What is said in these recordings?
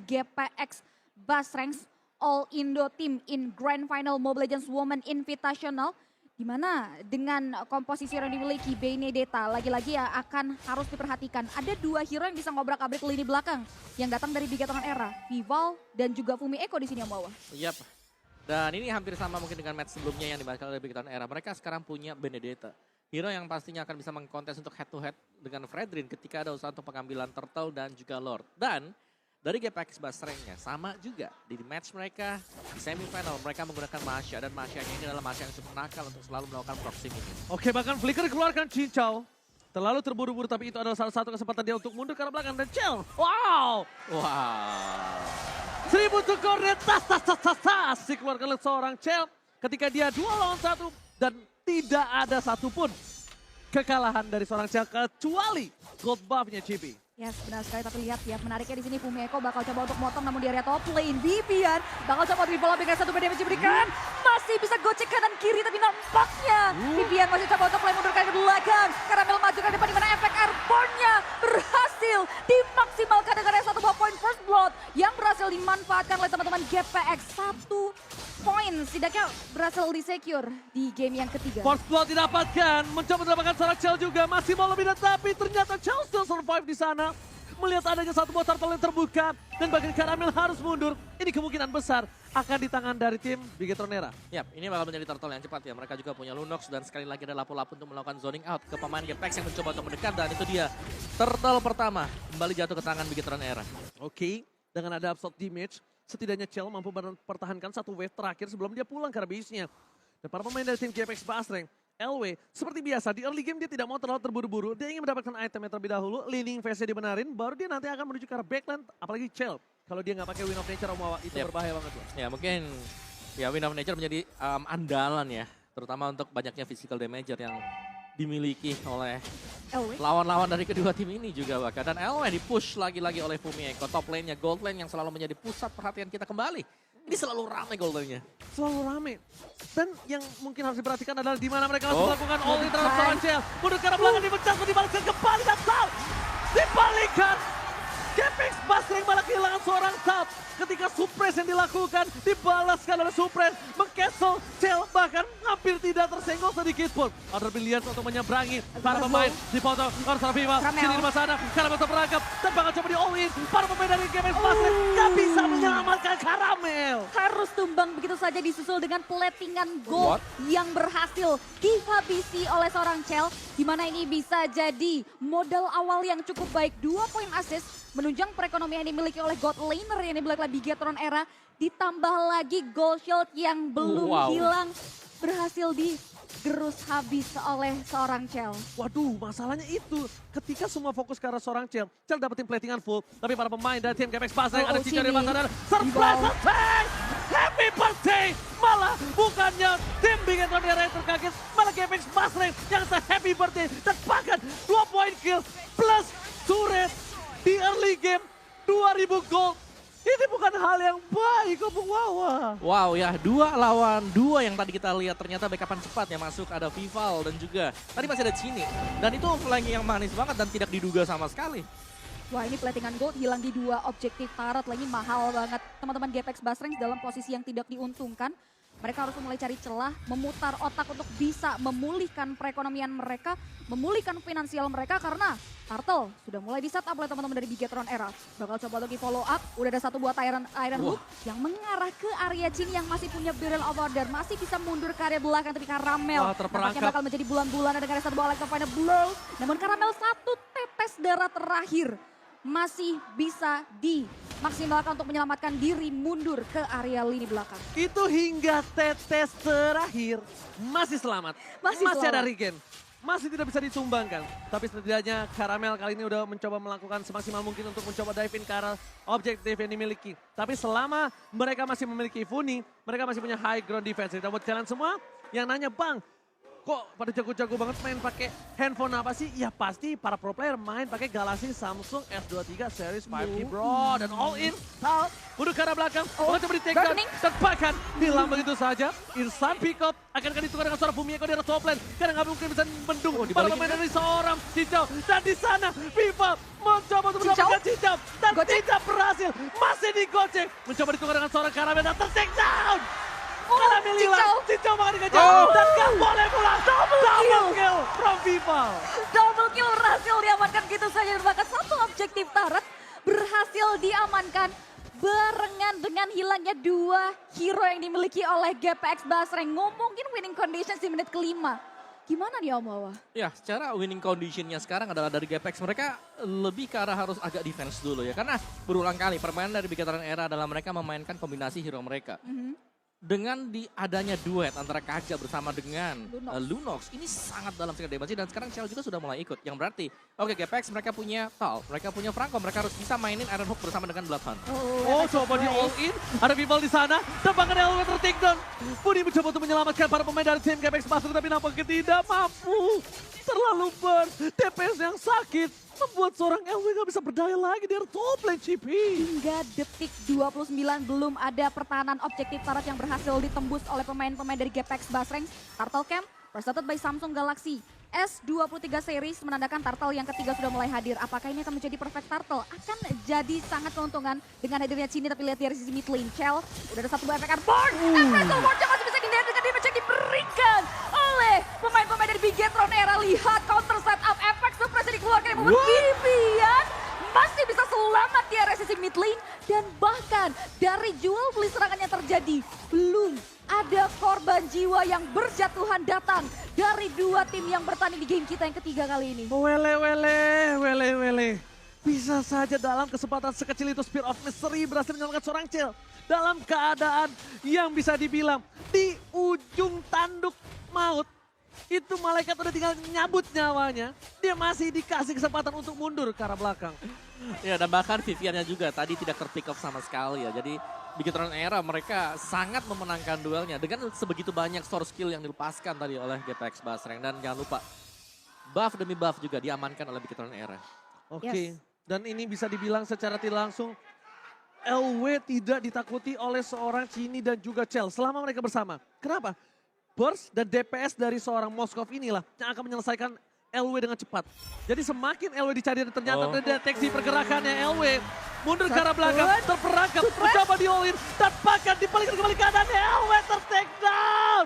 GPX Basranks All Indo Team in Grand Final Mobile Legends Women Invitational. Di mana dengan komposisi yang dimiliki Benedetta lagi-lagi ya akan harus diperhatikan. Ada dua hero yang bisa ngobrak-abrik lini belakang yang datang dari Bigetron Era, Vival dan juga Fumi Eko di sini yang bawah. Yap. Dan ini hampir sama mungkin dengan match sebelumnya yang dimainkan oleh Bigetron Era. Mereka sekarang punya Benedetta. Hero yang pastinya akan bisa mengkontes untuk head to head dengan Fredrin ketika ada usaha untuk pengambilan Turtle dan juga Lord. Dan dari GPX Basrengnya sama juga di match mereka di semifinal mereka menggunakan Masya dan Masyanya ini adalah Masya yang cukup nakal untuk selalu melakukan proximity. Oke, bahkan Flicker keluarkan cincau. Terlalu terburu-buru tapi itu adalah salah satu kesempatan dia untuk mundur ke arah belakang dan Chell. Wow! Wow. 1000 to coordinate, tas, dikeluarkan oleh seorang Chell ketika dia 2 lawan 1 dan tidak ada satupun kekalahan dari seorang Chell kecuali gold buff-nya Chibi. Yes, benar sekali, tapi lihat ya menariknya di sini Fumi Eko bakal coba untuk motong namun di area top lane. Bibian bakal coba untuk Vival satu damage diberikan. Masih bisa gocek kanan kiri tapi nampaknya Bibian masih coba untuk play mundurkan ke belakang. Karamel maju ke depan di mana efek airborne-nya berhasil dimaksimalkan dengan area 1 poin first blood yang berhasil dimanfaatkan oleh teman-teman GPX. 1 poin setidaknya berhasil di-secure di game yang ketiga. First blood didapatkan, mencoba mendapatkan seorang Chell juga, masih mau lebih tapi ternyata Chell still survive di sana. Melihat adanya satu buah turtle yang terbuka dan bagian Karamel harus mundur. Ini kemungkinan besar akan di tangan dari tim Bigetron Era. Yap, ini bakal menjadi turtle yang cepat ya. Mereka juga punya Lunox dan sekali lagi ada lapu-lapu untuk melakukan zoning out ke pemain GPX yang mencoba untuk mendekat. Dan itu dia, turtle pertama kembali jatuh ke tangan Bigetron Era. Oke, dengan ada absorb damage, setidaknya Chell mampu mempertahankan satu wave terakhir sebelum dia pulang ke base-nya. Dan para pemain dari tim GPX Basreng, LW, seperti biasa di early game dia tidak mau terlalu terburu-buru. Dia ingin mendapatkan itemnya terlebih dahulu, leaning phase-nya dibenarin, baru dia nanti akan menuju ke arah backland, apalagi Chell. Kalau dia nggak pakai Wind of Nature, Omawa, itu berbahaya banget loh. Ya mungkin ya Wind of Nature menjadi andalan ya. Terutama untuk banyaknya physical damager yang dimiliki oleh lawan-lawan dari kedua tim ini juga bahkan. Dan LW di-push lagi-lagi oleh Fumi Eko. Top lane-nya, gold lane yang selalu menjadi pusat perhatian kita kembali. Ini selalu ramai gold lane-nya. Selalu rame. Dan yang mungkin harus diperhatikan adalah di mana mereka harus melakukan all-in terhadap seorang Chell. Mundur ke arah belakang dipecah, dibalaskan kembali dan Sal dibalikan. GPX Basreng malah kehilangan seorang sub. Ketika suppress yang dilakukan dibalaskan oleh suppress. Meng-cancel Chell bahkan hampir tidak tersenggol sedikit pun. Ada pilihan untuk menyeberangi para pemain. Dipotong oleh seorang Viva. Sini di sana. Karamel terperangkap. Dan bakal coba di all-in. Para pemain dari GPX Basreng gak bisa menyelamatkan Karamel. Harus tumbang begitu saja disusul dengan platingan gold yang berhasil dihabisi oleh seorang Chell. Di mana ini bisa jadi modal awal yang cukup baik. 2 poin assist menunjang perekonomian yang dimiliki oleh God Laner yang dimiliki oleh Bigetron Era. Ditambah lagi gold shield yang belum hilang berhasil digerus habis oleh seorang Chell. Waduh, masalahnya itu ketika semua fokus ke arah seorang Chell, Chell dapetin platingan full, tapi para pemain dari tim GPX Basreng ada Cica di mata surprise attack! Happy birthday! Malah bukannya tim Bigetron Era yang terkaget, malah GPX Basreng yang happy birthday dan bahkan 2 poin kill plus turret di early game 2000 gold. Ini bukan hal yang baik, Opung Wawa. Wow ya, 2 lawan 2 yang tadi kita lihat ternyata backupan cepat ya masuk. Ada Vival dan juga tadi masih ada Cini. Dan itu flanking yang manis banget dan tidak diduga sama sekali. Wah, ini platingan gold hilang di 2 objektif Tarot lagi mahal banget. Teman-teman GPX Basreng dalam posisi yang tidak diuntungkan. Mereka harus mulai cari celah, memutar otak untuk bisa memulihkan perekonomian mereka, memulihkan finansial mereka karena Turtle sudah mulai di setup oleh teman-teman dari Bigetron Era. Bakal coba lagi follow up, udah ada satu buat Iron Hook yang mengarah ke area Chin yang masih punya Barrel of Order, masih bisa mundur ke area belakang tapi Karamel nampaknya bakal menjadi bulan-bulan dengan satu buah Electrify Blow. Namun Karamel satu tetes darah terakhir masih bisa dimaksimalkan untuk menyelamatkan diri mundur ke area lini belakang. Itu hingga tetes terakhir masih selamat. Masih ada regen. Masih tidak bisa ditumbangkan. Tapi setidaknya Karamel kali ini udah mencoba melakukan semaksimal mungkin untuk mencoba dive in ke arah objektif yang dimiliki. Tapi selama mereka masih memiliki Funi, mereka masih punya high ground defense. Dan buat kalian semua yang nanya, Bang, kok pada jago-jago banget main pakai handphone apa sih? Ya pasti para pro player main pakai Galaxy Samsung S23 Series 5G bro. Dan all in, Tal, mundur ke arah belakang, mencoba di take down, dan bahkan hilang begitu saja. Insan pick up, akan ditukar dengan seorang Bumi Eko di arah top lane. Karena nggak mungkin bisa mendung para pemain dari seorang Cincau. Dan di sana, Viva mencoba untuk mendapatkan Cincau. Dan tidak berhasil, masih digocek. Mencoba ditukar dengan seorang Karamel dan take down. Cincau makan dikejar dan gak boleh pulang. Double kill from Viva. Double kill berhasil diamankan gitu saja. Bahkan satu objektif turret berhasil diamankan. Barengan dengan hilangnya 2 hero yang dimiliki oleh GPX Basreng. Ngomongin winning conditions di menit kelima. Gimana nih Om Wawa? Ya, secara winning conditionnya sekarang adalah dari GPX. Mereka lebih ke arah harus agak defense dulu ya. Karena berulang kali permainan dari Veteran Era adalah mereka memainkan kombinasi hero mereka. Dengan adanya duet antara Kaja bersama dengan Lunox, ini sangat dalam sekali damage dan sekarang Shell juga sudah mulai ikut. Yang berarti, oke GPX mereka punya Tal, mereka punya Franco, mereka harus bisa mainin Iron Hook bersama dengan Bloodhound. Coba di all in, ada Vival di sana, tebakan elevator takedown. Budi mencoba untuk menyelamatkan para pemain dari tim GPX Basel, tapi nampaknya tidak mampu. Terlalu burn, DPS yang sakit, membuat seorang LW gak bisa berdaya lagi dari top lane CP. Hingga detik 29 belum ada pertahanan objektif turret yang berhasil ditembus oleh pemain-pemain dari GPX Basreng. Turtle Camp presented by Samsung Galaxy S23 series menandakan Turtle yang ketiga sudah mulai hadir. Apakah ini akan menjadi perfect Turtle? Akan jadi sangat keuntungan dengan hadirnya Cini, tapi lihat dari sisi mid lane. Chell udah ada satu buah efek Born. Espresso Born masih bisa dihindari dengan damage yang diberikan oleh pemain-pemain dari Bigetron Era. Lihat counter setup efek suppress yang dikeluarkan yang membuat Vivian masih bisa selamat di area sisi mid lane. Dan bahkan dari jual beli serangan yang terjadi, belum ada korban jiwa yang berjatuhan datang dari 2 tim yang bertanding di game kita yang ketiga kali ini. Wele. Bisa saja dalam kesempatan sekecil itu Spear of Mystery berhasil menyelamatkan seorang Chell. Dalam keadaan yang bisa dibilang di ujung tanduk maut. Itu malaikat udah tinggal nyabut nyawanya. Dia masih dikasih kesempatan untuk mundur ke arah belakang. Ya, dan bahkan Viviannya juga tadi tidak terpick up sama sekali ya. Jadi Bigetron Era mereka sangat memenangkan duelnya dengan sebegitu banyak source skill yang dilepaskan tadi oleh GPX Basreng. Dan jangan lupa, buff demi buff juga diamankan oleh Bigetron Era. Oke. Dan ini bisa dibilang secara tidak langsung LW tidak ditakuti oleh seorang Cini dan juga Chell selama mereka bersama. Kenapa? Burst dan DPS dari seorang Moskov inilah yang akan menyelesaikan LW dengan cepat. Jadi semakin LW dicari dan ternyata terdeteksi pergerakannya LW. Mundur ke arah belakang, terperangkap, mencoba di all in. Dan bahkan dibalikan kembali keadaan LW ter-take down.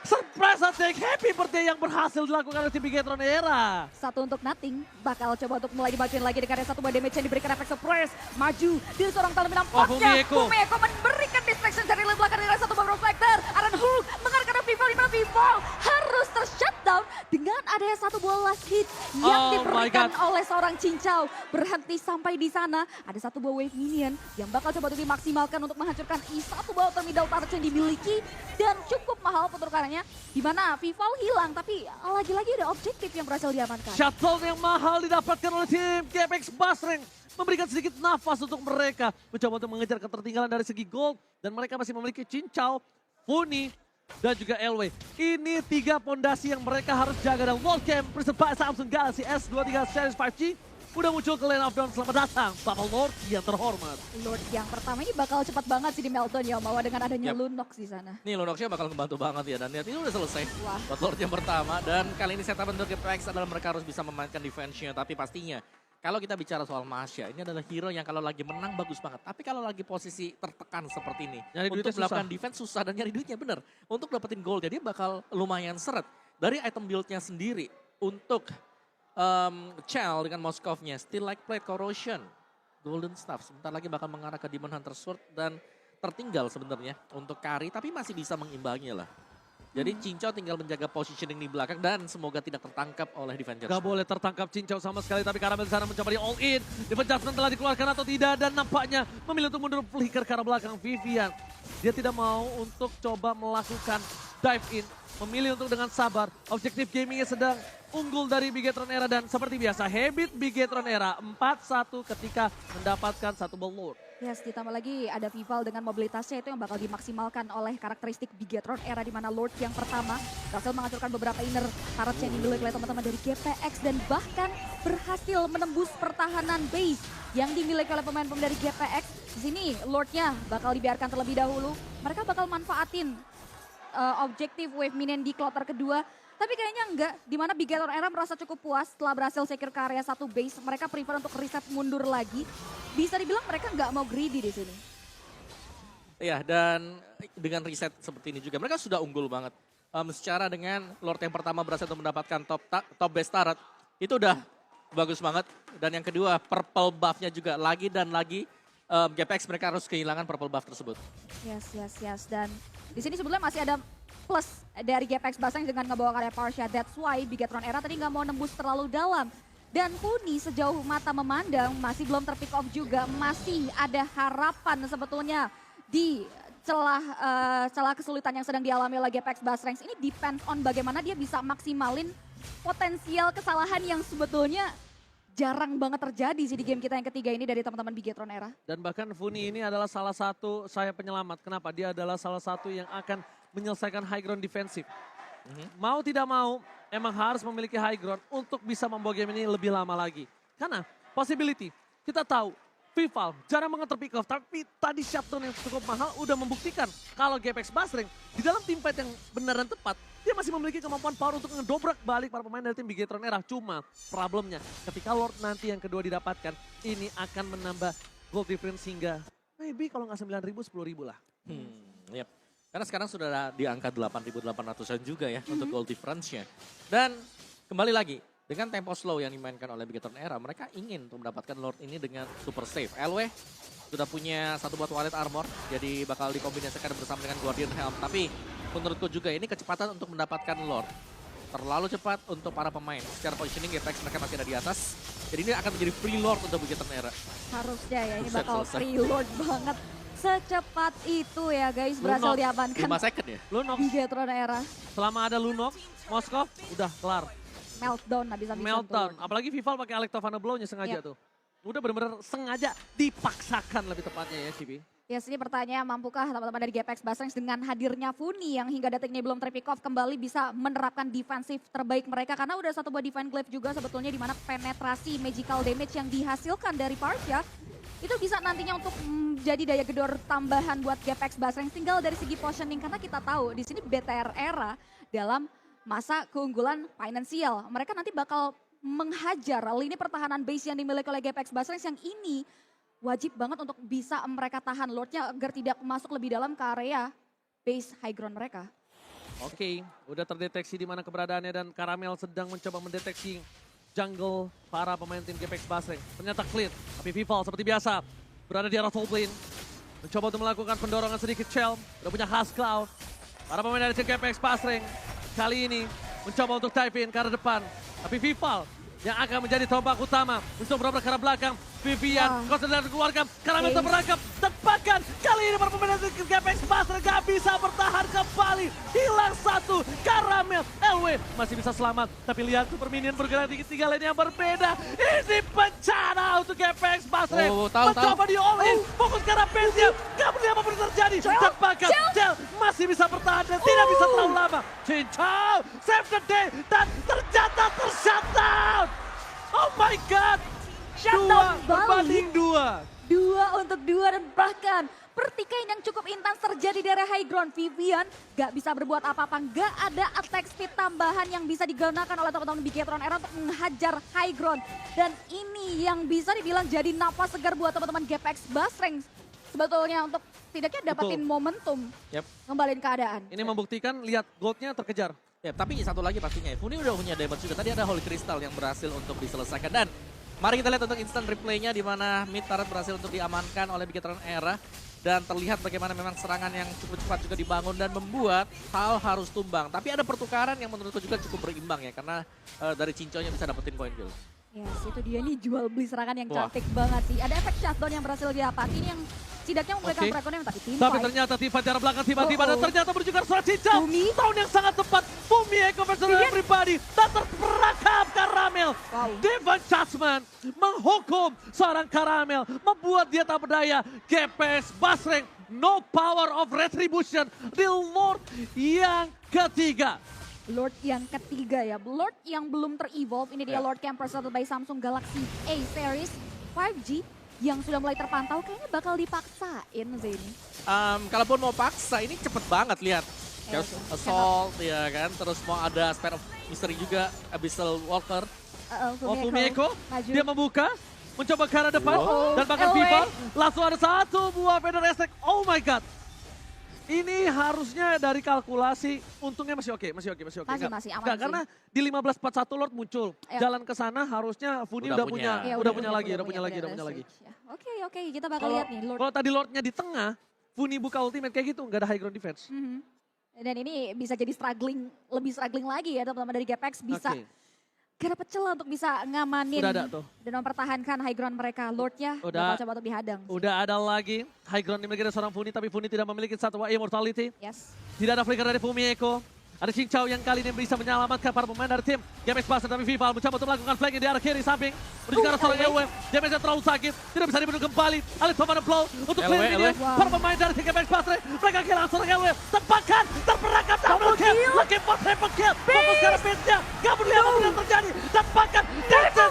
Surprise attack, happy birthday yang berhasil dilakukan oleh tim Bigetron Era. Satu untuk Nothing, bakal coba untuk mulai dimajuin lagi dengan satu buah damage yang diberikan efek surprise. Maju, di seorang talent menampaknya. Bumi Eko memberikan distraction dari lane belakang dengan satu buah reflector. Iron Hook mengarahkan Vival, di mana Vival harus ter-shutdown dengan adanya satu buah last hit yang diberikan oleh seorang Cincau. Berhenti sampai di sana, ada satu buah wave minion yang bakal coba untuk dimaksimalkan untuk menghancurkan satu buah terminal turret yang dimiliki. Dan cukup mahal pertukarannya. Di mana Vival hilang, tapi lagi-lagi ada objektif yang berhasil diamankan. Shuttle yang mahal didapatkan oleh tim GPX Basreng. Memberikan sedikit nafas untuk mereka. Mencoba untuk mengejar ketertinggalan dari segi gold. Dan mereka masih memiliki Cincau, Funi, dan juga LW. Ini 3 pondasi yang mereka harus jaga. Dan World Camp bersama Samsung Galaxy S23 Series 5G. Udah muncul ke Lane of Dawn, selamat datang Bapak Lord yang terhormat. Lord yang pertama ini bakal cepat banget sih di meltdown ya, Mawa, dengan adanya Lunox di sana. Nih Lunoxnya bakal membantu banget ya, dan lihat ini udah selesai. Buat Lord yang pertama, dan kali ini setup untuk GPX adalah mereka harus bisa memainkan defense-nya. Tapi pastinya, kalau kita bicara soal Masya, ini adalah hero yang kalau lagi menang bagus banget. Tapi kalau lagi posisi tertekan seperti ini, untuk melakukan defense susah dan nyari duitnya bener. Untuk dapetin gold, dia bakal lumayan seret. Dari item build-nya sendiri, untuk Chell dengan Moskovnya, Still Like Plate, Corrosion, Golden Staff. Sebentar lagi bakal mengarah ke Demon Hunter Sword dan tertinggal sebenarnya untuk carry, tapi masih bisa mengimbanginya lah. Jadi Cincau tinggal menjaga positioning di belakang dan semoga tidak tertangkap oleh Defenders. Gak boleh tertangkap Cincau sama sekali, tapi Karamel di sana mencoba di all in. Defense Judgment telah dikeluarkan atau tidak, dan nampaknya memilih untuk mundur flicker ke arah belakang Vivian. Dia tidak mau untuk coba melakukan dive in, memilih untuk dengan sabar. Objektif gamingnya sedang unggul dari Bigetron Era dan seperti biasa habit Bigetron Era 4-1 ketika mendapatkan satu ball lord. Yes, ditambah lagi ada Vival dengan mobilitasnya itu yang bakal dimaksimalkan oleh karakteristik Bigetron era di mana Lord yang pertama berhasil menghancurkan beberapa inner turret yang dimiliki oleh teman-teman dari GPX dan bahkan berhasil menembus pertahanan base yang dimiliki oleh pemain-pemain dari GPX. Di sini Lordnya bakal dibiarkan terlebih dahulu. Mereka bakal manfaatin objektif wave minion di kloter kedua. Tapi kayaknya enggak, di mana Bigetron era merasa cukup puas setelah berhasil secure ke area satu base. Mereka prefer untuk reset mundur lagi. Bisa dibilang mereka nggak mau greedy di sini. Iya, dan dengan reset seperti ini juga mereka sudah unggul banget. Secara dengan Lord yang pertama berhasil untuk mendapatkan top base turret, itu udah bagus banget. Dan yang kedua, purple buff-nya juga lagi dan lagi. GPX mereka harus kehilangan purple buff tersebut. Yes. Dan di sini sebetulnya masih ada plus dari GPX Basreng dengan ngebawa karya Parsha. That's why Bigetron era tadi nggak mau nembus terlalu dalam. Dan Funi sejauh mata memandang masih belum terpick off juga. Masih ada harapan sebetulnya di celah kesulitan yang sedang dialami oleh GPX Basreng. Ini depends on bagaimana dia bisa maksimalin potensial kesalahan yang sebetulnya jarang banget terjadi sih di game kita yang ketiga ini dari teman-teman Bigetron era. Dan bahkan Funi ini adalah salah satu sayap penyelamat. Kenapa? Dia adalah salah satu yang akan menyelesaikan high ground defensif. Mau tidak mau, emang harus memiliki high ground untuk bisa membawa game ini lebih lama lagi. Karena possibility, kita tahu Vival jarang banget terpick off, tapi tadi shutdown yang cukup mahal udah membuktikan kalau GPX Basreng di dalam team fight yang benar dan tepat, dia masih memiliki kemampuan power untuk ngedobrak balik para pemain dari tim Bigetron era. Cuma problemnya ketika Lord nanti yang kedua didapatkan, ini akan menambah gold difference hingga maybe kalau nggak 9.000, 10.000 lah. Yep. Karena sekarang sudah di angka 8.800-an juga ya untuk gold difference-nya. Dan kembali lagi, dengan tempo slow yang dimainkan oleh Bigetron era, mereka ingin untuk mendapatkan Lord ini dengan super safe. LW sudah punya satu buat wallet armor, jadi bakal dikombinasikan bersama dengan Guardian Helm. Tapi menurutku juga ini kecepatan untuk mendapatkan Lord terlalu cepat untuk para pemain. Secara positioning GPX mereka masih ada di atas, jadi ini akan menjadi free Lord untuk Bigetron era. Harusnya ya, ini Buset, bakal selesai. free Lord banget. Secepat itu ya guys, berhasil Lunok, diamankan 5 second ya? Lunok, Bigetron era. selama ada Lunok, Moskov udah kelar. Meltdown habis-habisan. Meltdown. tuh. Apalagi Vival pakai Electrovana Blow-nya sengaja Yep. tuh. Udah bener-bener sengaja dipaksakan lebih tepatnya ya Cibi. Yes, ini pertanyaan, mampukah teman-teman dari GPX Basreng dengan hadirnya Funi yang hingga detik ini belum terpick off kembali bisa menerapkan defensif terbaik mereka. Karena udah satu buah Divine Glaive juga sebetulnya di mana penetrasi magical damage yang dihasilkan dari Parsha itu bisa nantinya untuk jadi daya gedor tambahan buat GPX Basreng. Tinggal dari segi positioning karena kita tahu di sini BTR era dalam masa keunggulan finansial. Mereka nanti bakal menghajar lini pertahanan base yang dimiliki oleh GPX Basreng yang ini wajib banget untuk bisa mereka tahan Lordnya agar tidak masuk lebih dalam ke area base high ground mereka. Oke, udah terdeteksi di mana keberadaannya dan Karamel sedang mencoba mendeteksi jungle para pemain tim GPX Basreng. Ternyata clear, tapi Vival seperti biasa berada di arah top lane. Mencoba untuk melakukan pendorongan sedikit Shell, udah punya Husk Cloud. Para pemain dari tim GPX Basreng kali ini mencoba untuk dive in ke arah depan. Tapi Vival yang akan menjadi tombak utama untuk berobat ke arah belakang. Vivian, konsentrasi keluarga, Karamel terperangkap, tepakan. Kali ini para pemain dari GPX Basreng gak bisa bertahan kembali. Hilang satu, Karamel, LW masih bisa selamat. Tapi lihat Super Minion bergerak di tiga lane yang berbeda. Ini bencana untuk GPX Basreng. Mencoba di all in, fokus ke arah base-nya. Gak peduli apapun yang terjadi. Tepakan, Shell masih bisa bertahan dan tidak bisa terlalu lama. Cincau, save the day, dan ternyata tershutdown. Oh my God. Shutdown Berbanding dua. 2 untuk 2 dan bahkan pertikaian yang cukup intens terjadi dari high ground. Vivian gak bisa berbuat apa-apa, gak ada attack speed tambahan yang bisa digunakan oleh teman-teman Bigetron era untuk menghajar high ground. Dan ini yang bisa dibilang jadi napas segar buat teman-teman GPX Basreng sebetulnya untuk tidaknya dapetin momentum ngembalin keadaan. Ini membuktikan lihat goldnya terkejar. Ya, tapi satu lagi pastinya, Funi udah punya damage juga. Tadi ada Holy Crystal yang berhasil untuk diselesaikan. Dan mari kita lihat untuk instant replaynya di mana mid turret berhasil untuk diamankan oleh Bigetron era. Dan terlihat bagaimana memang serangan yang cukup cepat juga dibangun dan membuat hal harus tumbang. Tapi ada pertukaran yang menurutku juga cukup berimbang ya. Karena dari Cincaunya bisa dapetin poin kill. Yes, itu dia nih jual beli serangan yang Wah. cantik banget sih. Ada efek shutdown yang berhasil didapat. Ini yang setidaknya memberikan Oke. perekonomian tapi tim Tapi fight. ternyata tiba di arah belakang tiba-tiba dan ternyata menuju ke surat Cincau. Fumi. Tahun yang sangat tepat. Fumi Eco versus pribadi. Dan terperangkap karena Karamel. Wow. Divine Judgment menghukum seorang Karamel. Membuat dia tak berdaya. GPX Basreng, no power of retribution. The Lord yang ketiga. Lord yang ketiga ya, Lord yang belum ter-evolve, ini dia Ya. Lord Camper presented by Samsung Galaxy A series 5G yang sudah mulai terpantau, kayaknya bakal dipaksain sih ini. Kalaupun mau paksa, ini cepet banget lihat. Iya Chaos sih. Assault ya kan, terus mau ada Spare of Mystery juga, Abyssal Walker. Oh, Fumieko, maju. dia membuka, mencoba ke arah depan, Oh, dan bahkan LA. Vival langsung ada satu buah Vader Attack. Oh my god. Ini harusnya dari kalkulasi, untungnya masih oke. Masih, Nggak- masih aman nggak, sih. karena di 15-41 Lord muncul. Iya. Jalan ke sana harusnya Funi Udah udah punya, punya. Ya, udah punya lagi. Ya. Oke, kita bakal Kalau lihat nih Lord. kalau tadi Lordnya di tengah, Funi buka ultimate kayak gitu, nggak ada high ground defense. Mhm. Dan ini bisa jadi lebih struggling lagi ya teman-teman dari GPX, bisa Oke. gak dapet celah untuk bisa ngamanin Udah ada tuh. dan mempertahankan high ground mereka. Lordnya Udah. bakal coba untuk dihadang. Udah ada lagi high ground dimiliki oleh seorang Funi, tapi Funi tidak memiliki satu immortality. Yes. Tidak ada flicker dari Fumieko. Ada Xing Chao yang kali ini bisa menyelamatkan para pemain dari tim GPX Basel, tapi Vival mencoba untuk melakukan flanking di arah kiri samping. Menuju ke arah seorang EW. Damage-nya terlalu sakit. Tidak bisa dibunuh kembali. Alif Toman Flow untuk clear LW. video. Wow. Para pemain dari tim GPX Basel. Mereka kehilangan seorang EW. Tepakan. Terperangkap double kill. Lagi for triple kill. Fokus ke arah pitnya. Gak peduli apa yang terjadi. Tepakan. Triple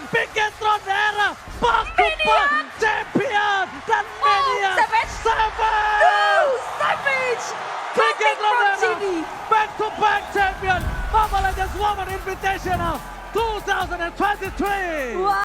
biggest round era. Back to back. Champion. Dan Mania. Savage. Savage. Savage! Biggest round from era. Sydney. Back-to-back champion, Mobile Legends Women Invitational 2023. Wow.